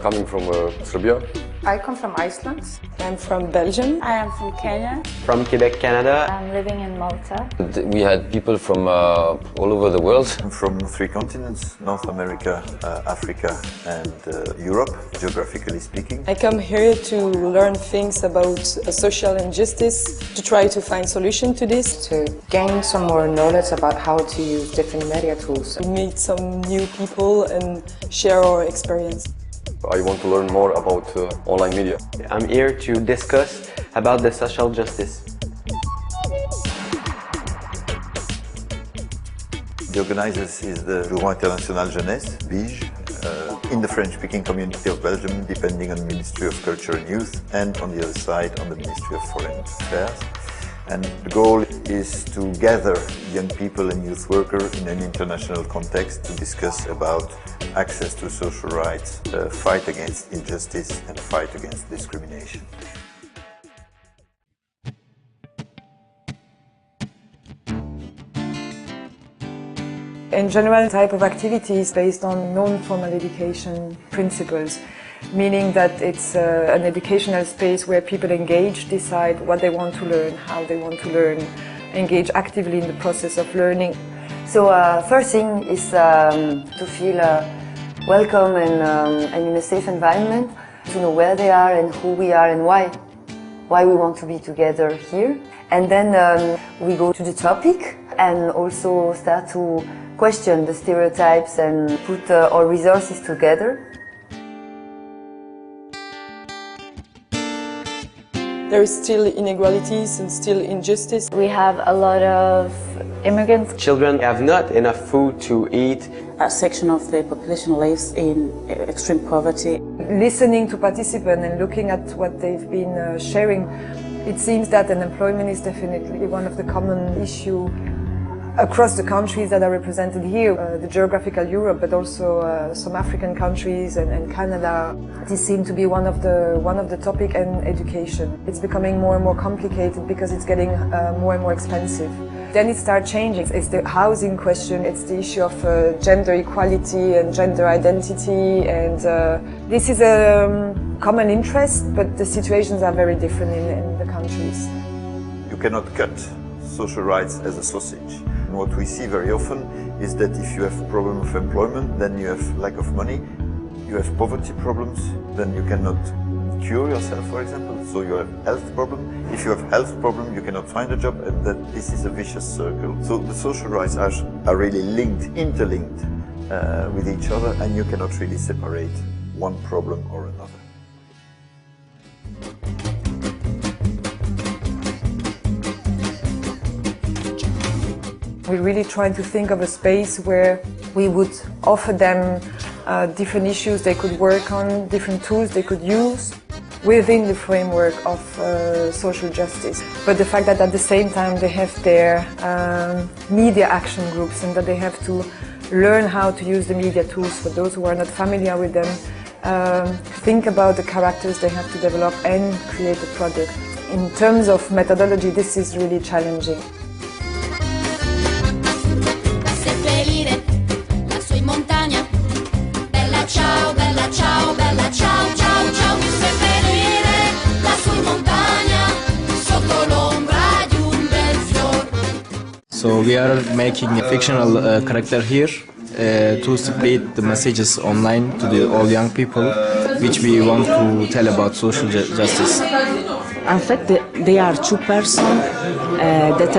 coming from Serbia. I come from Iceland. I'm from Belgium. I am from Kenya. From Quebec, Canada. I'm living in Malta. We had people from all over the world. I'm from 3 continents, North America, Africa and Europe, geographically speaking. I come here to learn things about social injustice, to try to find solutions to this. To gain some more knowledge about how to use different media tools. To meet some new people and share our experience. I want to learn more about online media. I'm here to discuss about the social justice. The organizers is the Bureau International Jeunesse, BIJ, in the French-speaking community of Belgium, depending on the Ministry of Culture and Youth, and on the other side on the Ministry of Foreign Affairs. And the goal is to gather young people and youth workers in an international context to discuss about access to social rights, fight against injustice and fight against discrimination. In general, the type of activity is based on non-formal education principles, meaning that it's an educational space where people engage, decide what they want to learn, how they want to learn, engage actively in the process of learning. So first thing is to feel welcome and in a safe environment, to know where they are and who we are and why we want to be together here. And then we go to the topic and also start to question the stereotypes and put our resources together. There is still inequalities and still injustice. We have a lot of immigrants. Children have not enough food to eat. A section of the population lives in extreme poverty. Listening to participants and looking at what they've been sharing, it seems that unemployment is definitely one of the common issues across the countries that are represented here, the geographical Europe, but also some African countries and Canada. This seems to be one of the topic, and education. It's becoming more and more complicated because it's getting more and more expensive. Then it starts changing. It's the housing question, it's the issue of gender equality and gender identity, and this is a common interest, but the situations are very different in the countries. You cannot cut social rights as a sausage. What we see very often is that if you have a problem of employment, then you have lack of money. You have poverty problems, then you cannot cure yourself, for example, so you have health problem. If you have health problem, you cannot find a job, and that this is a vicious circle. So the social rights are really linked, interlinked with each other, and you cannot really separate one problem or another. We're really trying to think of a space where we would offer them different issues they could work on, different tools they could use within the framework of social justice. But the fact that at the same time they have their media action groups and that they have to learn how to use the media tools for those who are not familiar with them, think about the characters they have to develop and create a product. In terms of methodology, this is really challenging. So we are making a fictional character here to split the messages online to all young people, which we want to tell about social justice. In fact, they are 2 persons that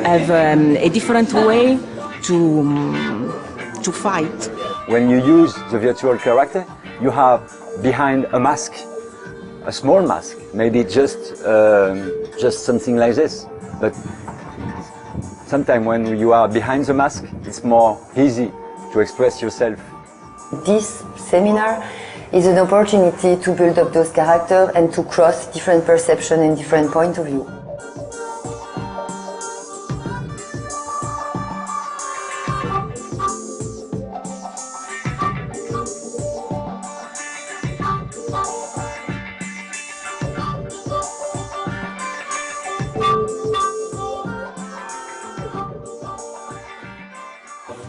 have a different way to fight. When you use the virtual character, you have behind a mask, a small mask, maybe just something like this. But sometimes when you are behind the mask, it's more easy to express yourself. This seminar is an opportunity to build up those characters and to cross different perceptions and different points of view.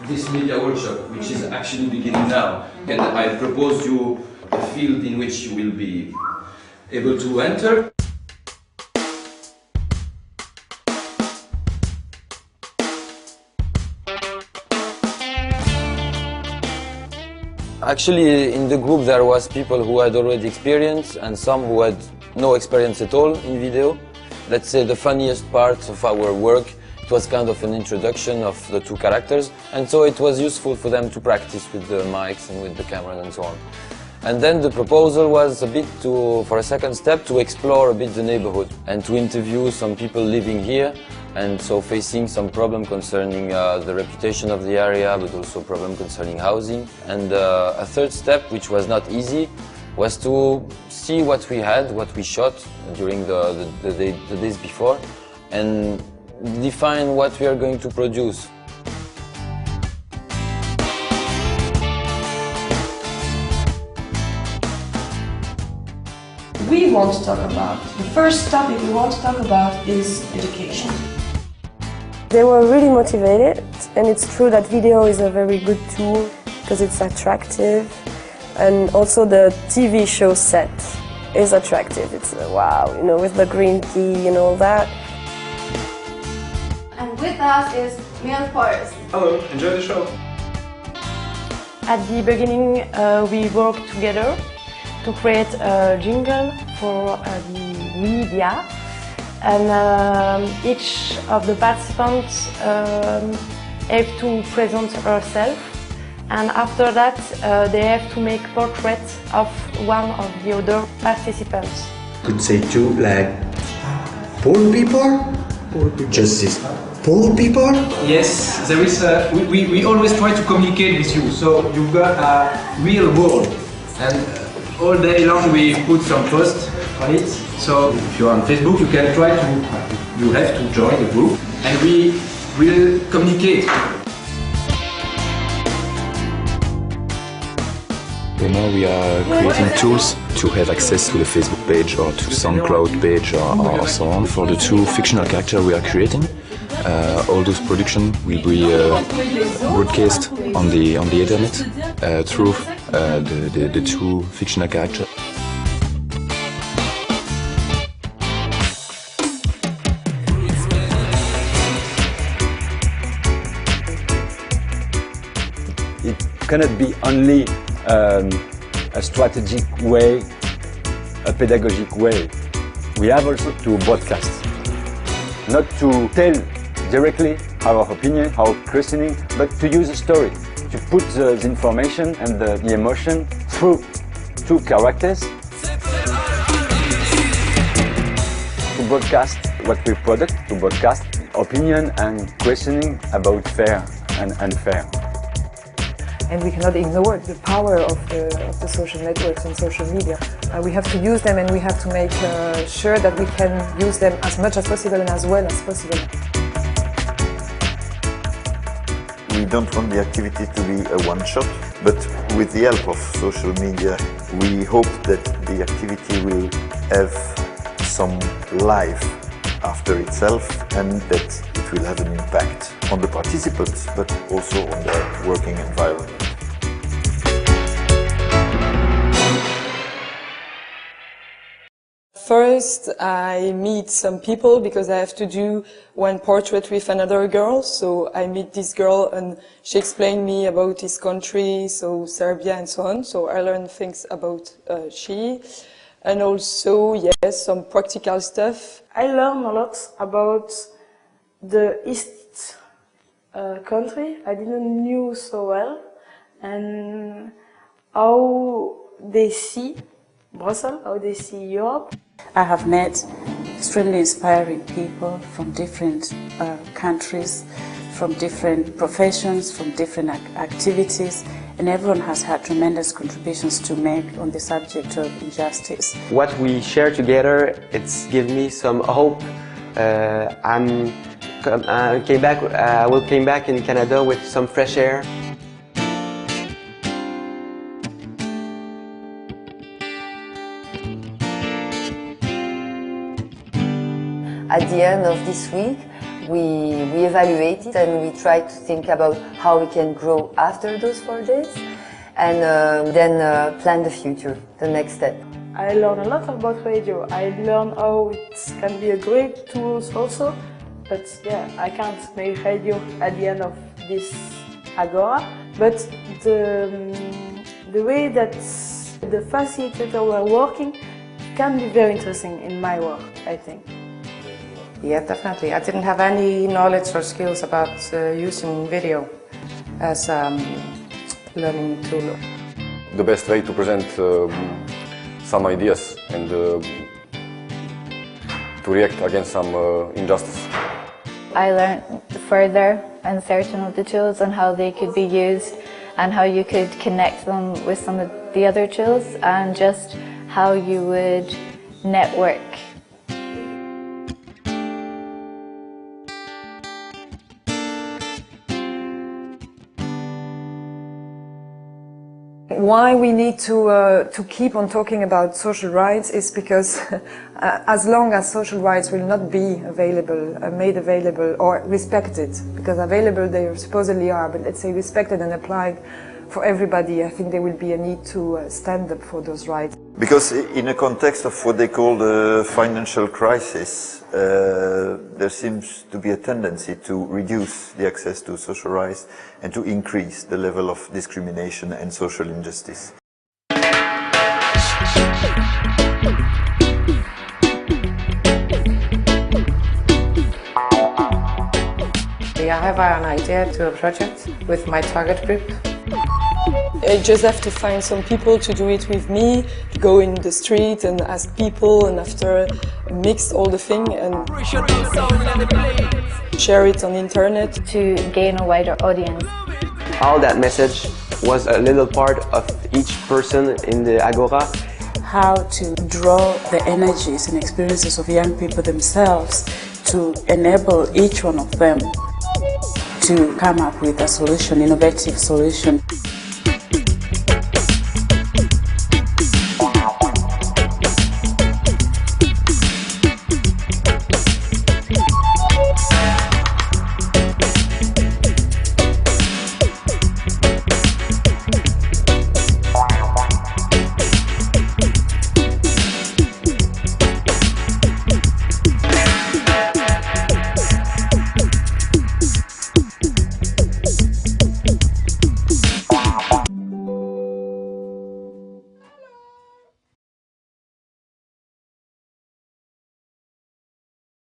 This media workshop, which is actually beginning now, and I propose you field in which you will be able to enter. Actually, in the group there was people who had already experience and some who had no experience at all in video. Let's say the funniest part of our work, it was kind of an introduction of the two characters, and so it was useful for them to practice with the mics and with the cameras and so on. And then the proposal was a bit for a second step, to explore a bit the neighborhood and to interview some people living here, and so facing some problem concerning the reputation of the area, but also problem concerning housing. And a third step, which was not easy, was to see what we had, what we shot during the days before, and define what we are going to produce. We want to talk about, the first topic we want to talk about is education. They were really motivated, and it's true that video is a very good tool because it's attractive, and also the TV show set is attractive. It's wow, you know, with the green tea and all that. And with us is Mel Forrest. Hello, enjoy the show. At the beginning, we worked together to create a jingle for the media, and each of the participants have to present herself, and after that they have to make portraits of one of the other participants. Could say two, like poor people, just this poor people. Yes, there is we always try to communicate with you, so you've got a real world, and all day long we put some posts on it. So if you're on Facebook, you can try to, you have to join the group, and we will communicate. Right now we are creating tools to have access to the Facebook page or to SoundCloud page or so on. For the two fictional characters we are creating, all those productions will be broadcast on the internet through the two fictional characters. It cannot be only a strategic way, a pedagogic way. We have also to broadcast, not to tell directly our opinion, our questioning, but to use a story, to put the information and the emotion through two characters, to broadcast what we product, to broadcast opinion and questioning about fair and unfair. And we cannot ignore the power of the social networks and social media. We have to use them, and we have to make sure that we can use them as much as possible and as well as possible. We don't want the activity to be a one-shot, but with the help of social media, we hope that the activity will have some life after itself, and that it will have an impact on the participants, but also on their working environment. First, I meet some people because I have to do one portrait with another girl. So I meet this girl and she explained me about his country, so Serbia and so on. So I learned things about she. And also, yes, some practical stuff. I learned a lot about the East country. I didn't know so well, and how they see Brussels, how they see Europe. I have met extremely inspiring people from different countries, from different professions, from different activities, and everyone has had tremendous contributions to make on the subject of injustice. What we share together, it's given me some hope. I will came back in Canada with some fresh air. At the end of this week, we evaluated and we tried to think about how we can grow after those 4 days. and then plan the future, the next step. I learned a lot about radio. I learned how it can be a great tool also, but yeah, I can't make radio at the end of this Agora. But the way that the facilitator were working can be very interesting in my work, I think. Yeah, definitely. I didn't have any knowledge or skills about using video as a learning tool. The best way to present some ideas and to react against some injustice. I learned further on certain of the tools and how they could be used and how you could connect them with some of the other tools and just how you would network. Why we need to keep on talking about social rights is because as long as social rights will not be available, made available or respected, because available they supposedly are, but let's say respected and applied for everybody, I think there will be a need to stand up for those rights. Because in a context of what they call the financial crisis, there seems to be a tendency to reduce the access to social rights and to increase the level of discrimination and social injustice. I have an idea to a project with my target group. I just have to find some people to do it with me, go in the street and ask people, and after mix all the thing and share it on the internet to gain a wider audience. All that message was a little part of each person in the Agora. How to draw the energies and experiences of young people themselves to enable each one of them to come up with a solution, innovative solution.